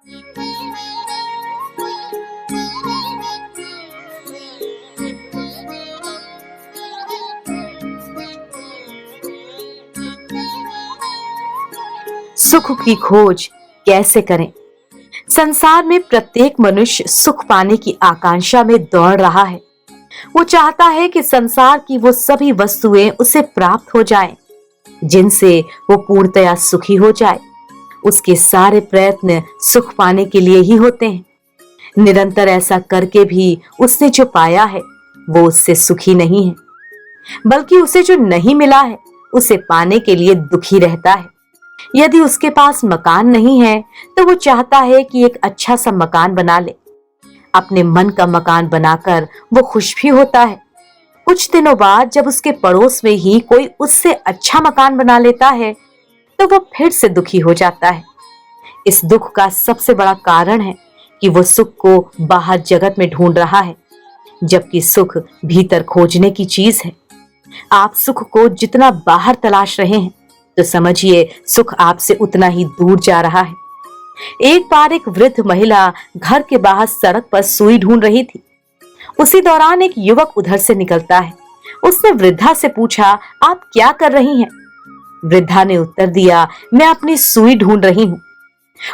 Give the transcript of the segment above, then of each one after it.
सुख की खोज कैसे करें? संसार में प्रत्येक मनुष्य सुख पाने की आकांक्षा में दौड़ रहा है। वो चाहता है कि संसार की वो सभी वस्तुएं उसे प्राप्त हो जाएं, जिनसे वो पूर्णतया सुखी हो जाए। उसके सारे प्रयत्न सुख पाने के लिए ही होते हैं। निरंतर ऐसा करके भी उसने जो पाया है वो उससे सुखी नहीं है, बल्कि उसे जो नहीं मिला है उसे पाने के लिए दुखी रहता है। यदि उसके पास मकान नहीं है तो वो चाहता है कि एक अच्छा सा मकान बना ले। अपने मन का मकान बनाकर वो खुश भी होता है। कुछ दिनों बाद जब उसके पड़ोस में ही कोई उससे अच्छा मकान बना लेता है तो वो फिर से दुखी हो जाता है। इस दुख का सबसे बड़ा कारण है कि वो सुख को बाहर जगत में ढूंढ रहा है, जबकि सुख भीतर खोजने की चीज है। आप सुख को जितना बाहर तलाश रहे हैं तो समझिए सुख आपसे उतना ही दूर जा रहा है। एक बार एक वृद्ध महिला घर के बाहर सड़क पर सुई ढूंढ रही थी। उसी दौरान एक युवक उधर से निकलता है। उसने वृद्धा से पूछा, आप क्या कर रही हैं? वृद्धा ने उत्तर दिया, मैं अपनी सुई ढूंढ रही हूं।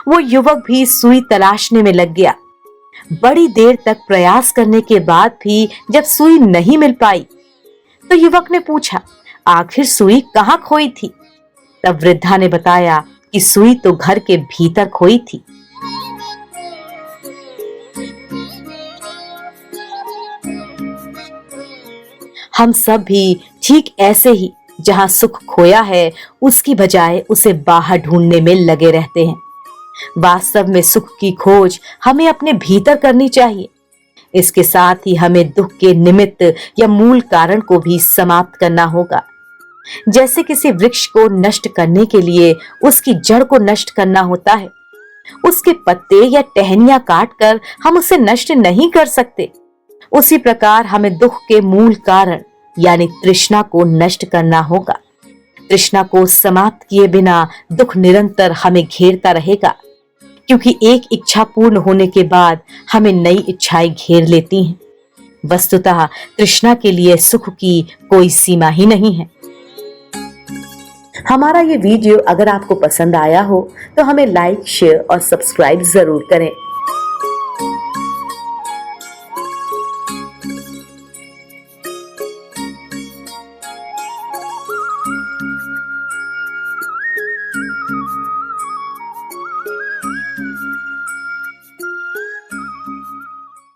वो युवक भी सुई तलाशने में लग गया। बड़ी देर तक प्रयास करने के बाद भी जब सुई नहीं मिल पाई तो युवक ने पूछा, आखिर सुई कहाँ खोई थी? तब वृद्धा ने बताया कि सुई तो घर के भीतर खोई थी। हम सब भी ठीक ऐसे ही जहां सुख खोया है उसकी बजाय उसे बाहर ढूंढने में लगे रहते हैं। वास्तव में सुख की खोज हमें अपने भीतर करनी चाहिए। इसके साथ ही हमें दुख के निमित्त या मूल कारण को भी समाप्त करना होगा। जैसे किसी वृक्ष को नष्ट करने के लिए उसकी जड़ को नष्ट करना होता है, उसके पत्ते या टहनियां काटकर हम उसे नष्ट नहीं कर सकते। उसी प्रकार हमें दुख के मूल कारण यानी तृष्णा को नष्ट करना होगा। तृष्णा को समाप्त किए बिना दुख निरंतर हमें घेरता रहेगा, क्योंकि एक इच्छा पूर्ण होने के बाद हमें नई इच्छाएं घेर लेती हैं। वस्तुतः तृष्णा के लिए सुख की कोई सीमा ही नहीं है। हमारा ये वीडियो अगर आपको पसंद आया हो तो हमें लाइक, शेयर और सब्सक्राइब जरूर करें।